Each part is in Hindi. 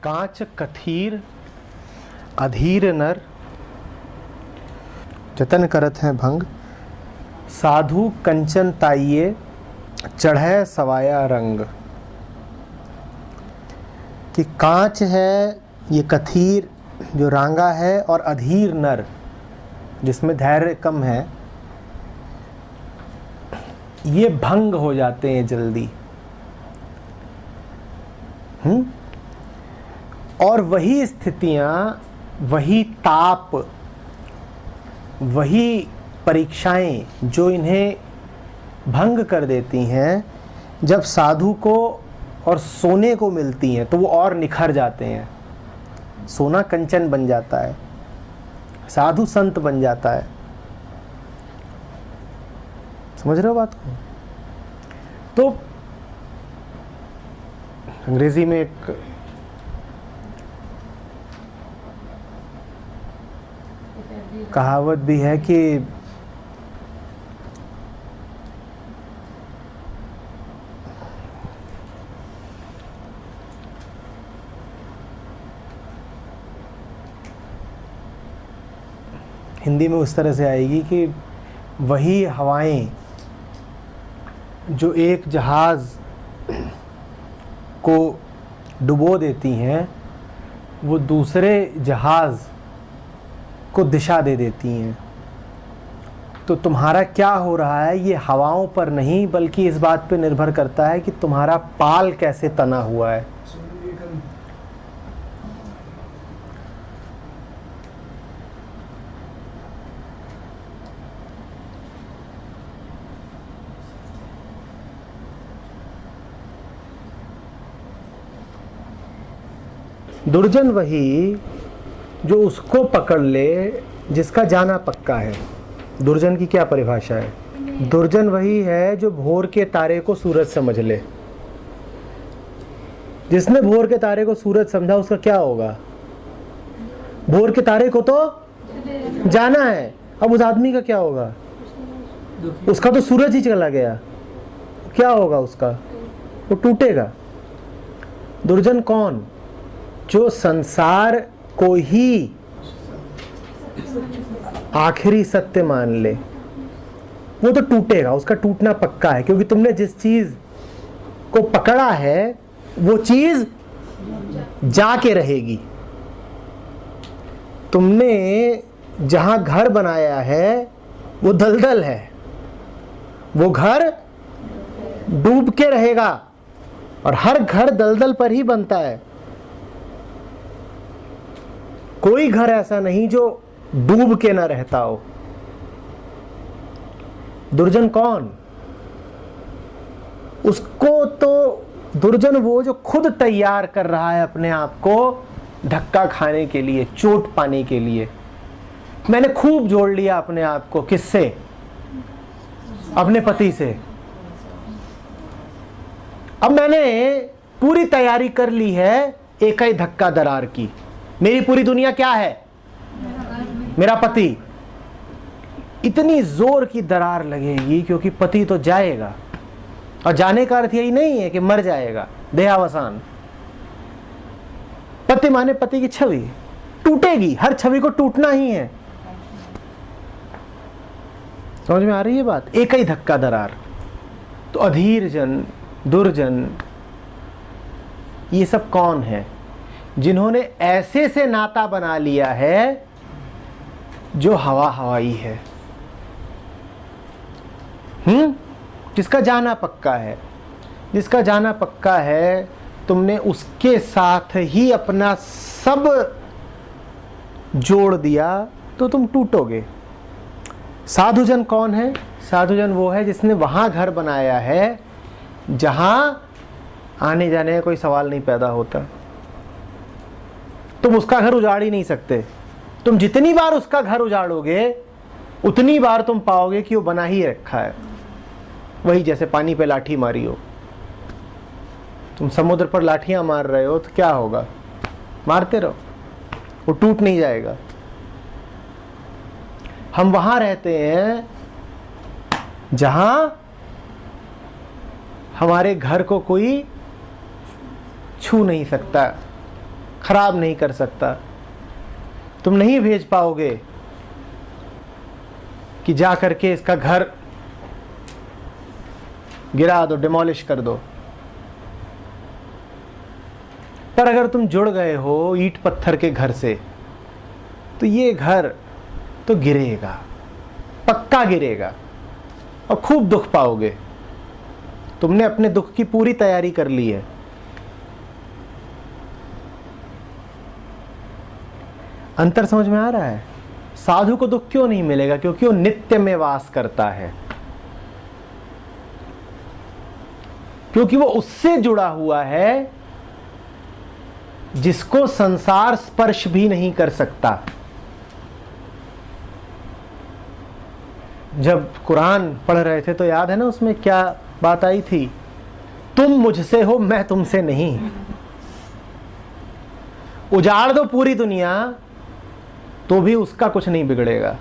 कांच कथीर अधीर नर, जतन करत हैं भंग, साधु कंचन ताइये, चढ़े सवाया रंग। कि कांच है ये कथीर जो रांगा है, और अधीर नर जिसमें धैर्य कम है, ये भंग हो जाते हैं जल्दी। और वही स्थितियां, वही ताप, वही परीक्षाएं जो इन्हें भंग कर देती हैं, जब साधु को और सोने को मिलती हैं तो वो और निखर जाते हैं। सोना कंचन बन जाता है, साधु संत बन जाता है। समझ रहे हो बात को? तो अंग्रेजी में एक कहावत भी है कि हिंदी में उस तरह से आएगी कि वही हवाएं जो एक जहाज़ को डुबो देती हैं, वो दूसरे जहाज़ को दिशा दे देती हैं। तो तुम्हारा क्या हो रहा है ये हवाओं पर नहीं, बल्कि इस बात पे निर्भर करता है कि तुम्हारा पाल कैसे तना हुआ है। दुर्जन वही जो उसको पकड़ ले जिसका जाना पक्का है। दुर्जन की क्या परिभाषा है? दुर्जन वही है जो भोर के तारे को सूरज समझ ले। जिसने भोर के तारे को सूरज समझा उसका क्या होगा? भोर के तारे को तो जाना है। अब उस आदमी का क्या होगा? उसका तो सूरज ही चला गया, क्या होगा उसका? वो टूटेगा। दुर्जन कौन? जो संसार को ही आखिरी सत्य मान ले, वो तो टूटेगा, उसका टूटना पक्का है। क्योंकि तुमने जिस चीज को पकड़ा है वो चीज जाके रहेगी। तुमने जहां घर बनाया है वो दलदल है, वो घर डूब के रहेगा, और हर घर दलदल पर ही बनता है। कोई घर ऐसा नहीं जो डूब के ना रहता हो। दुर्जन कौन? उसको तो दुर्जन वो जो खुद तैयार कर रहा है अपने आप को धक्का खाने के लिए, चोट पाने के लिए। मैंने खूब जोड़ लिया अपने आप को। किससे? अपने पति से। अब मैंने पूरी तैयारी कर ली है एक ही धक्का दरार की। मेरी पूरी दुनिया क्या है? मेरा पति। इतनी जोर की दरार लगेगी क्योंकि पति तो जाएगा, और जाने का अर्थ यही नहीं है कि मर जाएगा, देहावसान। पति माने पति की छवि टूटेगी, हर छवि को टूटना ही है। समझ में आ रही है बात? एक ही धक्का दरार। तो अधीर जन, दुर्जन, ये सब कौन है? जिन्होंने ऐसे से नाता बना लिया है जो हवा हवाई है, जिसका जाना पक्का है। जिसका जाना पक्का है, तुमने उसके साथ ही अपना सब जोड़ दिया तो तुम टूटोगे। साधुजन कौन है? साधुजन वो है जिसने वहां घर बनाया है जहां आने जाने का कोई सवाल नहीं पैदा होता। तुम उसका घर उजाड़ ही नहीं सकते। तुम जितनी बार उसका घर उजाड़ोगे उतनी बार तुम पाओगे कि वो बना ही रखा है। वही जैसे पानी पे लाठी मारी हो। तुम समुद्र पर लाठियां मार रहे हो तो क्या होगा? मारते रहो, वो टूट नहीं जाएगा। हम वहां रहते हैं जहां हमारे घर को कोई छू नहीं सकता, खराब नहीं कर सकता। तुम नहीं भेज पाओगे कि जा करके इसका घर गिरा दो, डिमोलिश कर दो। पर अगर तुम जुड़ गए हो ईंट पत्थर के घर से, तो ये घर तो गिरेगा, पक्का गिरेगा और खूब दुख पाओगे। तुमने अपने दुख की पूरी तैयारी कर ली है। अंतर समझ में आ रहा है? साधु को दुख क्यों नहीं मिलेगा? क्योंकि वो नित्य में वास करता है, क्योंकि वो उससे जुड़ा हुआ है जिसको संसार स्पर्श भी नहीं कर सकता। जब कुरान पढ़ रहे थे तो याद है ना, उसमें क्या बात आई थी? तुम मुझसे हो, मैं तुमसे नहीं। उजाड़ दो पूरी दुनिया तो भी उसका कुछ नहीं बिगड़ेगा।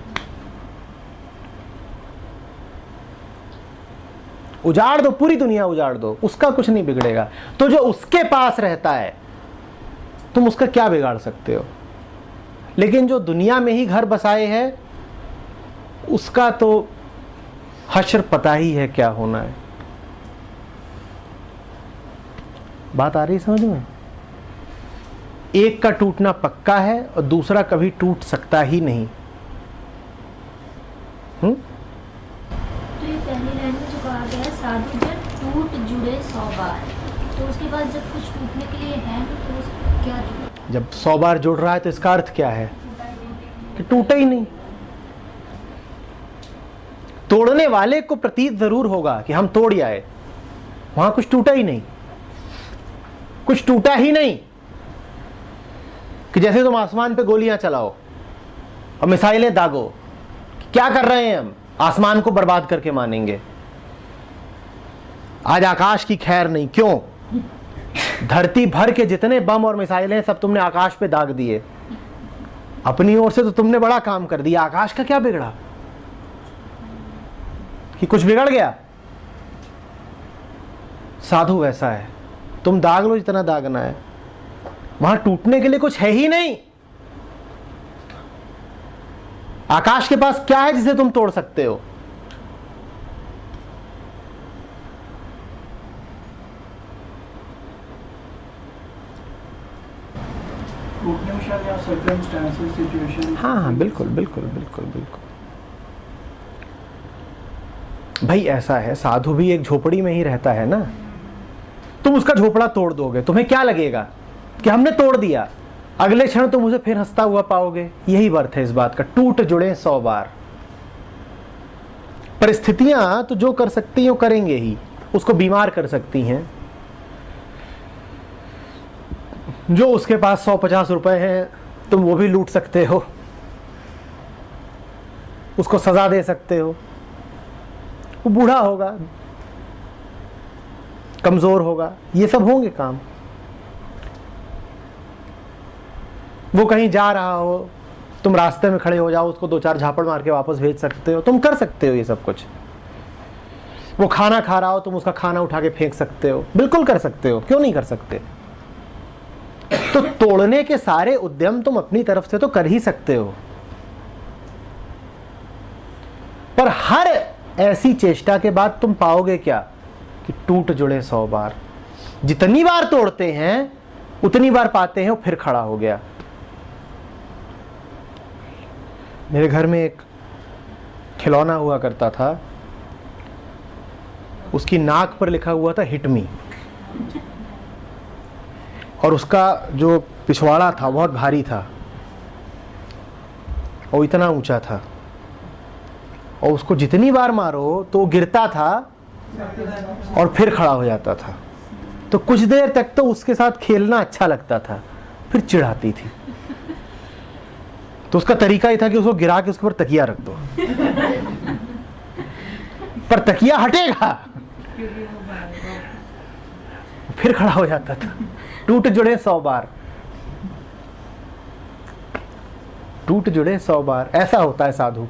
उजाड़ दो पूरी दुनिया, उजाड़ दो, उसका कुछ नहीं बिगड़ेगा। तो जो उसके पास रहता है तुम उसका क्या बिगाड़ सकते हो? लेकिन जो दुनिया में ही घर बसाए है उसका तो हश्र पता ही है क्या होना है। बात आ रही समझ में? एक का टूटना पक्का है और दूसरा कभी टूट सकता ही नहीं। तो ये पहली लाइन में जो कहा गया है, साधु जन टूट जुड़े 100 बार, तो उसके बाद जब कुछ टूटने के लिए है तो क्या जुड़े? जब 100 बार जुड़ रहा है तो इसका अर्थ क्या है? कि टूटा ही नहीं। तोड़ने वाले को प्रतीत जरूर होगा कि हम तोड़ आए, वहां कुछ टूटा ही नहीं, कुछ टूटा ही नहीं। कि जैसे तुम आसमान पे गोलियां चलाओ और मिसाइलें दागो, क्या कर रहे हैं हम? आसमान को बर्बाद करके मानेंगे। आज आकाश की खैर नहीं। क्यों? धरती भर के जितने बम और मिसाइलें सब तुमने आकाश पे दाग दिए। अपनी ओर से तो तुमने बड़ा काम कर दिया, आकाश का क्या बिगड़ा? कि कुछ बिगड़ गया? साधु वैसा है, तुम दाग लो जितना दागना है, वहां टूटने के लिए कुछ है ही नहीं। आकाश के पास क्या है जिसे तुम तोड़ सकते हो? हाँ हाँ, बिल्कुल बिल्कुल बिल्कुल बिल्कुल। भाई ऐसा है, साधु भी एक झोपड़ी में ही रहता है ना। तुम उसका झोपड़ा तोड़ दोगे, तुम्हें क्या लगेगा कि हमने तोड़ दिया? अगले क्षण तुम उसे फिर हंसता हुआ पाओगे। यही अर्थ है इस बात का, टूट जुड़े 100 बार। परिस्थितियां तो जो कर सकती हैं वो करेंगे ही, उसको बीमार कर सकती हैं। जो उसके पास 150 रुपए हैं तुम वो भी लूट सकते हो, उसको सजा दे सकते हो। वो बूढ़ा होगा, कमजोर होगा, ये सब होंगे काम। वो कहीं जा रहा हो, तुम रास्ते में खड़े हो जाओ, उसको 2-4 झापड़ मार के वापस भेज सकते हो। तुम कर सकते हो ये सब कुछ। वो खाना खा रहा हो, तुम उसका खाना उठा के फेंक सकते हो। बिल्कुल कर सकते हो, क्यों नहीं कर सकते? तो तोड़ने के सारे उद्यम तुम अपनी तरफ से तो कर ही सकते हो, पर हर ऐसी चेष्टा के बाद तुम पाओगे क्या? कि टूट जुड़े 100 बार। जितनी बार तोड़ते हैं उतनी बार पाते हैं वो फिर खड़ा हो गया। मेरे घर में एक खिलौना हुआ करता था, उसकी नाक पर लिखा हुआ था हिट मी, और उसका जो पिछवाड़ा था बहुत भारी था और इतना ऊंचा था, और उसको जितनी बार मारो तो वो गिरता था और फिर खड़ा हो जाता था। तो कुछ देर तक तो उसके साथ खेलना अच्छा लगता था, फिर चिढ़ाती थी। तो उसका तरीका ही था कि उसको गिरा के उसके ऊपर तकिया रख दो, पर तकिया हटेगा, फिर खड़ा हो जाता था। टूट जुड़े 100 बार, टूट जुड़े 100 बार। ऐसा होता है साधु।